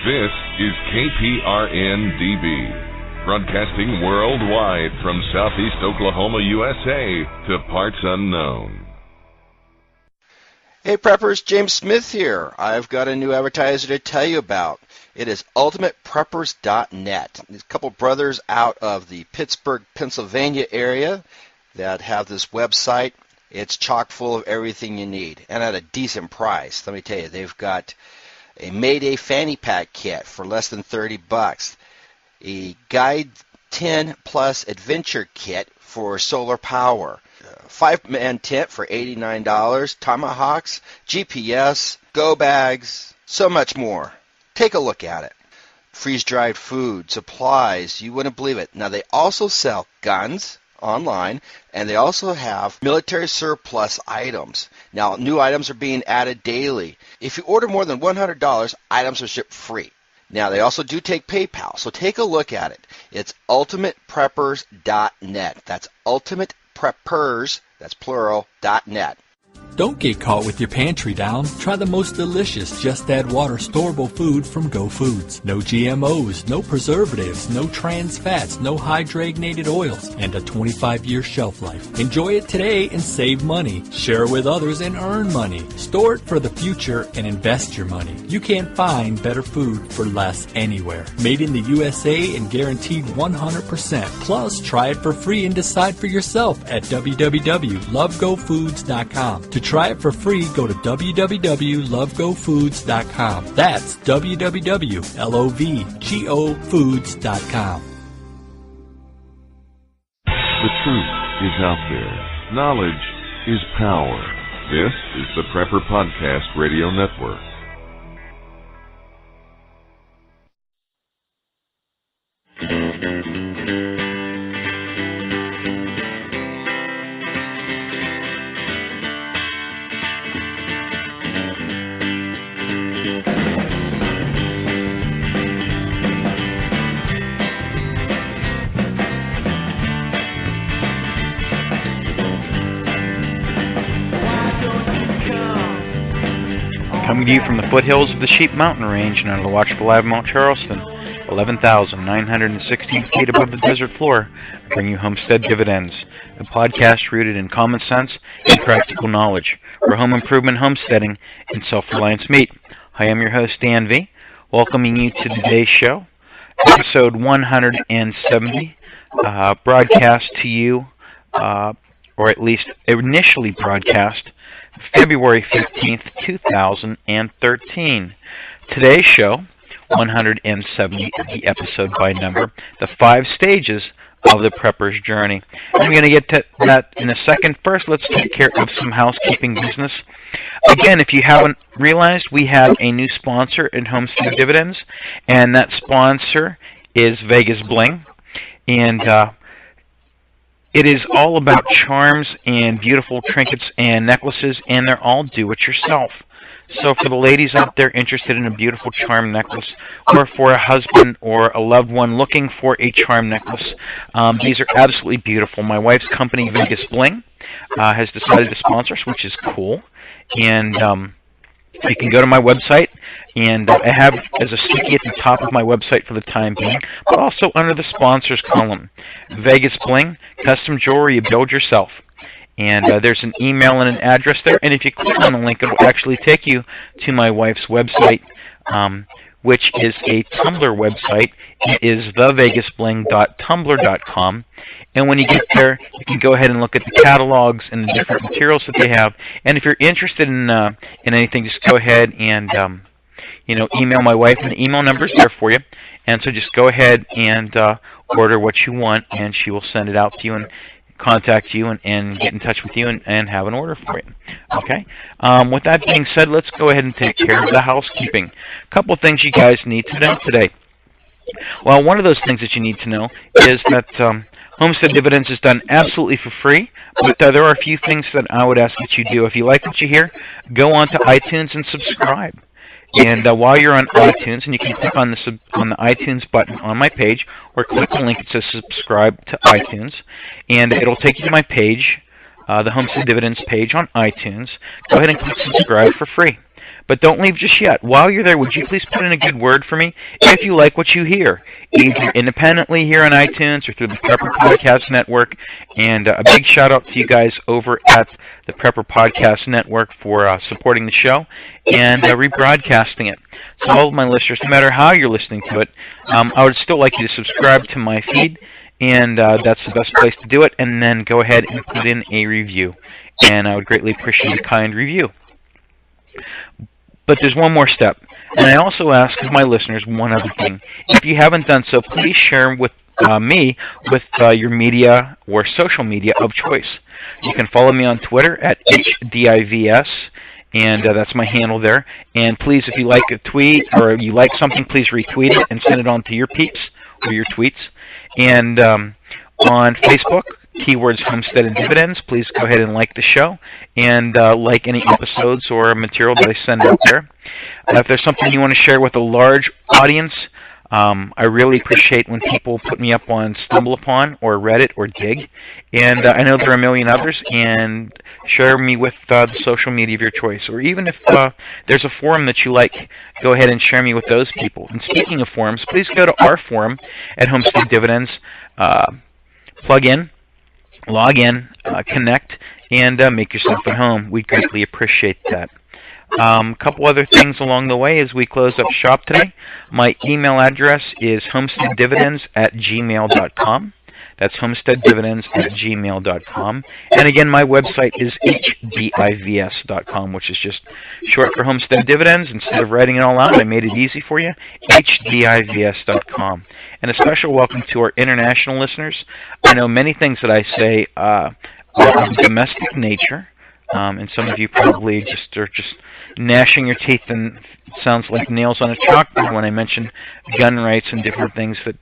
This is KPRN-DB, broadcasting worldwide from southeast Oklahoma, USA to parts unknown. Hey preppers, James Smith here. I've got a new advertiser to tell you about. It is ultimatepreppers.net. There's a couple brothers out of the Pittsburgh, Pennsylvania area that have this website. It's chock full of everything you need and at a decent price. Let me tell you, they've got a Mayday fanny pack kit for less than $30, a Guide 10 Plus Adventure Kit for solar power, a 5-man tent for $89, tomahawks, GPS, go bags, so much more. Take a look at it. Freeze-dried food, supplies, you wouldn't believe it. Now they also sell guns online, and they also have military surplus items. Now, new items are being added daily. If you order more than $100, items are shipped free. Now, they also do take PayPal, so take a look at it. It's ultimatepreppers.net. That's ultimatepreppers, that's plural, .net. Don't get caught with your pantry down. Try the most delicious Just Add Water storable food from Go Foods. No GMOs, no preservatives, no trans fats, no hydrogenated oils, and a 25-year shelf life. Enjoy it today and save money. Share it with others and earn money. Store it for the future and invest your money. You can't find better food for less anywhere. Made in the USA and guaranteed 100%. Plus, try it for free and decide for yourself at www.lovegofoods.com. To try it for free, go to www.lovegofoods.com. That's www.lovegofoods.com. The truth is out there. Knowledge is power. This is the Prepper Podcast Radio Network. Coming to you from the foothills of the Sheep Mountain Range and under the watchful eye of Mount Charleston, 11,916 feet above the desert floor, I bring you Homestead Dividends, a podcast rooted in common sense and practical knowledge, where home improvement, homesteading, and self-reliance meet. I am your host, Dan V., welcoming you to today's show, episode 170, broadcast to you, or at least initially broadcast, February 15th, 2013. Today's show, 170, the episode by number, the 5 stages of the prepper's journey. I'm going to get to that in a second. First, let's take care of some housekeeping business. Again, if you haven't realized, we have a new sponsor in Homestead Dividends, and that sponsor is Vegas Bling. And it is all about charms and beautiful trinkets and necklaces, and they're all do-it-yourself. So for the ladies out there interested in a beautiful charm necklace, or for a husband or a loved one looking for a charm necklace, these are absolutely beautiful. My wife's company, Vegas Bling, has decided to sponsor us, which is cool. And you can go to my website, and I have as a sticky at the top of my website for the time being, but also under the sponsors column. Vegas Bling, custom jewelry you build yourself. And there's an email and an address there, and if you click on the link, it will actually take you to my wife's website, which is a Tumblr website. It is thevegasbling.tumblr.com. And when you get there, you can go ahead and look at the catalogs and the different materials that they have. And if you're interested in anything, just go ahead and email my wife, and the email number is there for you. And so just go ahead and order what you want, and she will send it out to you and contact you and get in touch with you and have an order for you. Okay? With that being said, let's go ahead and take care of the housekeeping. A couple of things you guys need to know today. Well, one of those things that you need to know is that Homestead Dividends is done absolutely for free, but there are a few things that I would ask that you do. If you like what you hear, go on to iTunes and subscribe. And while you're on iTunes, and you can click on the iTunes button on my page, or click the link that says subscribe to iTunes, and it'll take you to my page, the Homestead Dividends page on iTunes. Go ahead and click subscribe for free. But don't leave just yet. While you're there, would you please put in a good word for me if you like what you hear, either independently here on iTunes or through the Prepper Podcast Network. And a big shout-out to you guys over at the Prepper Podcast Network for supporting the show and rebroadcasting it. So all of my listeners, no matter how you're listening to it, I would still like you to subscribe to my feed, and that's the best place to do it, and then go ahead and put in a review. And I would greatly appreciate a kind review. But there's one more step, and I also ask of my listeners one other thing. If you haven't done so, please share with me with your media or social media of choice. You can follow me on Twitter at HDIVS, and that's my handle there. And please, if you like a tweet or you like something, please retweet it and send it on to your peeps or your tweets. And on Facebook, keywords Homestead and Dividends. Please go ahead and like the show and like any episodes or material that I send out there. If there's something you want to share with a large audience, I really appreciate when people put me up on StumbleUpon or Reddit or Dig. And I know there are a million others, and share me with the social media of your choice. Or even if there's a forum that you like, go ahead and share me with those people. And speaking of forums, please go to our forum at Homestead Dividends, plug in, log in, connect, and make yourself at home. We'd greatly appreciate that. A couple other things along the way as we close up shop today. My email address is homesteaddividends@gmail.com. That's homesteaddividends@gmail.com. And again, my website is hdivs.com, which is just short for Homestead Dividends. Instead of writing it all out, I made it easy for you, hdivs.com. And a special welcome to our international listeners. I know many things that I say are of domestic nature. And some of you probably are just gnashing your teeth, and it sounds like nails on a chalkboard when I mention gun rights and different things that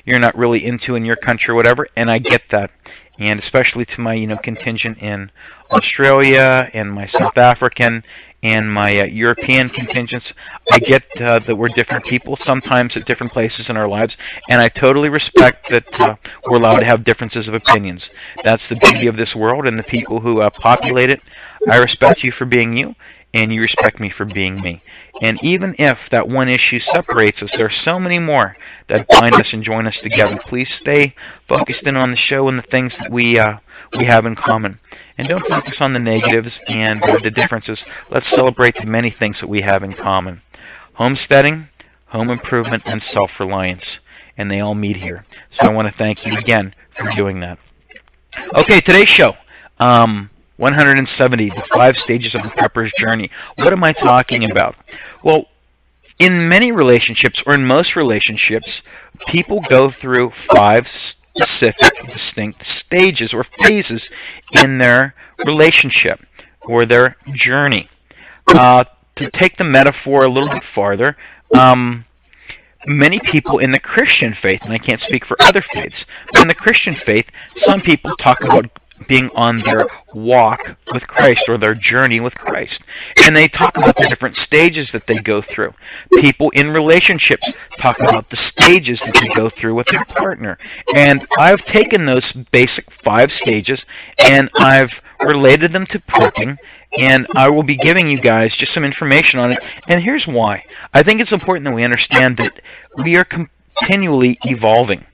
you're not really into in your country or whatever, and I get that. And especially to my contingent in Australia and my South African and my European contingents, I get that we're different people sometimes at different places in our lives, and I totally respect that we're allowed to have differences of opinions. That's the beauty of this world and the people who populate it. I respect you for being you, and you respect me for being me. And even if that one issue separates us, there are so many more that bind us and join us together. Please stay focused in on the show and the things that we have in common. And don't focus on the negatives and the differences. Let's celebrate the many things that we have in common. Homesteading, home improvement, and self-reliance. And they all meet here. So I want to thank you again for doing that. Okay, today's show. 170, the 5 stages of the prepper's journey. What am I talking about? Well, in many relationships, or in most relationships, people go through 5 specific, distinct stages or phases in their relationship or their journey. To take the metaphor a little bit farther, many people in the Christian faith, and I can't speak for other faiths, but in the Christian faith, some people talk about being on their walk with Christ or their journey with Christ. And they talk about the different stages that they go through. People in relationships talk about the stages that they go through with their partner. And I've taken those basic 5 stages and I've related them to prepping, and I will be giving you guys just some information on it. And here's why. I think it's important that we understand that we are continually evolving.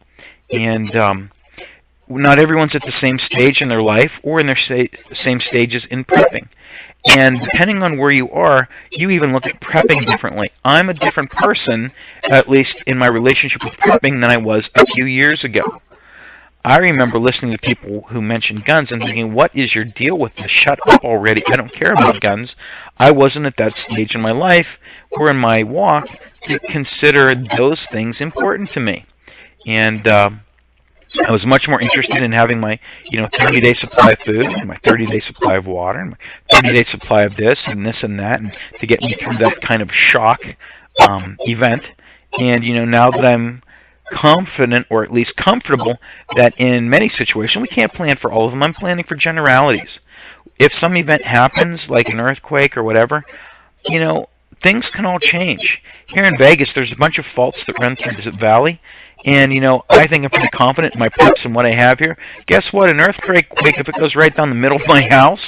And not everyone's at the same stage in their life or in their same stages in prepping. And depending on where you are, you even look at prepping differently. I'm a different person, at least in my relationship with prepping, than I was a few years ago. I remember listening to people who mentioned guns and thinking, what is your deal with this? Shut up already. I don't care about guns. I wasn't at that stage in my life or in my walk to consider those things important to me. And I was much more interested in having my 30-day supply of food and my 30-day supply of water and my 30-day supply of this and that, and to get me through that kind of shock event. And now that I'm confident, or at least comfortable, that in many situations we can't plan for all of them, I'm planning for generalities. If some event happens, like an earthquake or whatever, things can all change. Here in Vegas, there's a bunch of faults that run through this valley. And, I think I'm pretty confident in my preps and what I have here. Guess what? An earthquake, if it goes right down the middle of my house,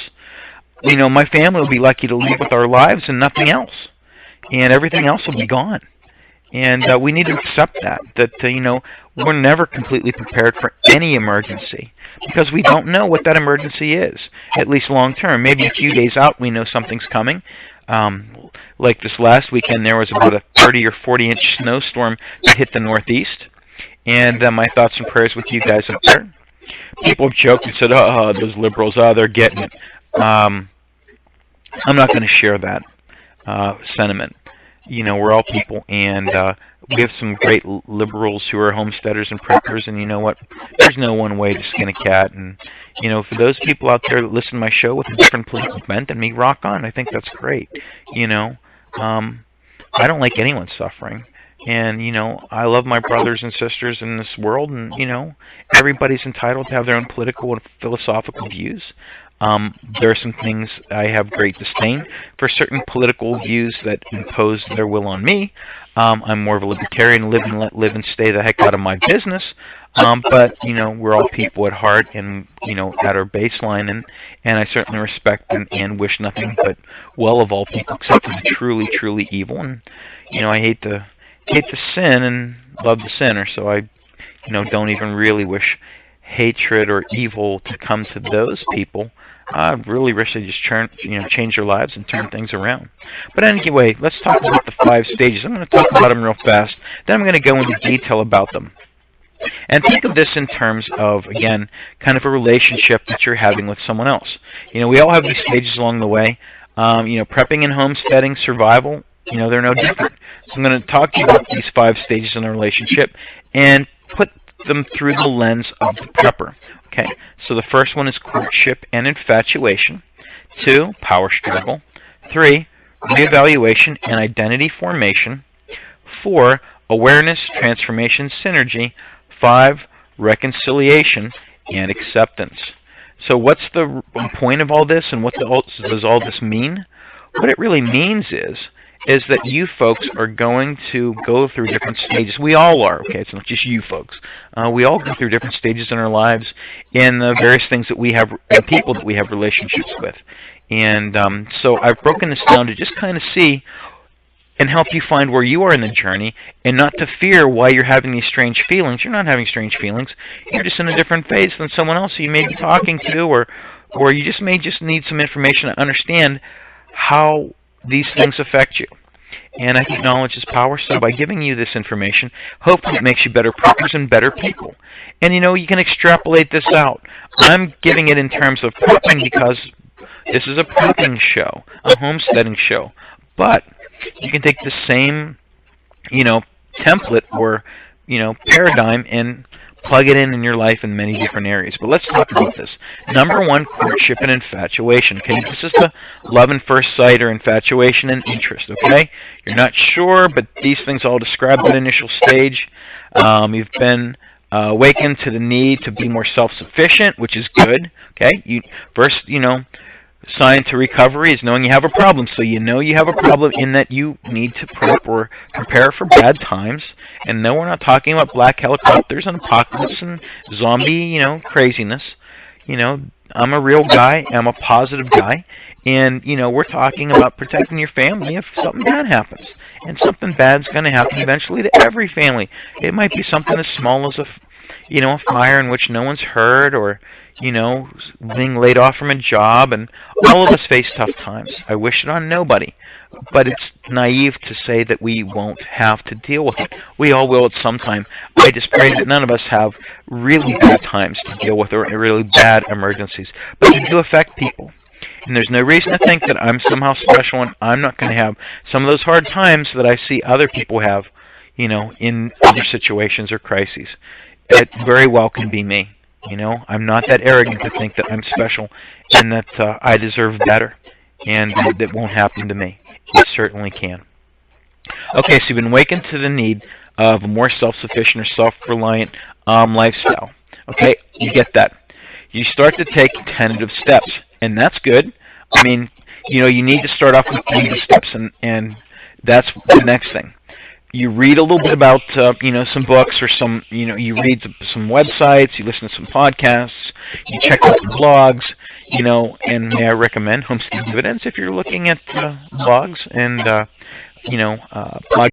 my family will be lucky to leave with our lives and nothing else, and everything else will be gone. And we need to accept that we're never completely prepared for any emergency because we don't know what that emergency is, at least long term. Maybe a few days out we know something's coming. Like this last weekend, there was about a 30 or 40-inch snowstorm that hit the Northeast. And my thoughts and prayers with you guys up there. People have joked and said, those liberals, they're getting it. I'm not going to share that sentiment. We're all people, and we have some great liberals who are homesteaders and preppers, and you know what? There's no one way to skin a cat. And, for those people out there that listen to my show with a different political bent than me, rock on. I think that's great. I don't like anyone suffering. And, I love my brothers and sisters in this world, and, everybody's entitled to have their own political and philosophical views. There are some things I have great disdain for certain political views that impose their will on me. I'm more of a libertarian, live and let live and stay the heck out of my business. But, we're all people at heart and, at our baseline. And I certainly respect and wish nothing but well of all people except for the truly, truly evil. And, I hate the sin and love the sinner. So I, don't even really wish hatred or evil to come to those people. I really wish they just change their lives and turn things around. But anyway, let's talk about the 5 stages. I'm going to talk about them real fast. Then I'm going to go into detail about them. And think of this in terms of, again, kind of a relationship that you're having with someone else. We all have these stages along the way. Prepping and homesteading, survival, they're no different. So I'm going to talk to you about these 5 stages in a relationship and put them through the lens of the prepper. Okay, so the first one is courtship and infatuation. 2, power struggle. 3, reevaluation and identity formation. 4, awareness, transformation, synergy. 5, reconciliation and acceptance. So what's the point of all this, and what does all this mean? What it really means is that you folks are going to go through different stages. We all are, okay? It's not just you folks. We all go through different stages in our lives in the various things that we have, and people that we have relationships with. And so I've broken this down to just kind of see and help you find where you are in the journey and not to fear why you're having these strange feelings. You're not having strange feelings. You're just in a different phase than someone else who you may be talking to, or you just may just need some information to understand how these things affect you. And I think knowledge is power, so by giving you this information, hopefully it makes you better preppers and better people. And you can extrapolate this out. I'm giving it in terms of prepping because this is a prepping show, a homesteading show. But you can take the same, template or, paradigm and plug it in your life in many different areas. But let's talk about this. Number 1, courtship and infatuation. Okay, this is the love and first sight or infatuation and interest. Okay, you're not sure, but these things all describe that initial stage. You've been awakened to the need to be more self-sufficient, which is good. Okay, sign to recovery is knowing you have a problem. So you have a problem in that you need to prep or prepare for bad times. And no, we're not talking about black helicopters and apocalypse and zombie, craziness. I'm a real guy. I'm a positive guy. And, we're talking about protecting your family if something bad happens. And something bad's going to happen eventually to every family. It might be something as small as a fire in which no one's hurt, or being laid off from a job, and all of us face tough times. I wish it on nobody, but it's naive to say that we won't have to deal with it. We all will at some time. I just pray that none of us have really bad times to deal with or really bad emergencies, but they do affect people. And there's no reason to think that I'm somehow special and I'm not going to have some of those hard times that I see other people have, in other situations or crises. It very well can be me. I'm not that arrogant to think that I'm special and that I deserve better and that won't happen to me. It certainly can. Okay, so you've been awakened to the need of a more self-sufficient or self-reliant lifestyle. Okay, you get that. You start to take tentative steps, and that's good. I mean, you need to start off with tentative steps, and that's the next thing. you read a little bit about some books or some you read some websites, you listen to some podcasts, you check out the blogs, and may I recommend Homestead Dividends if you're looking at blogs and podcasts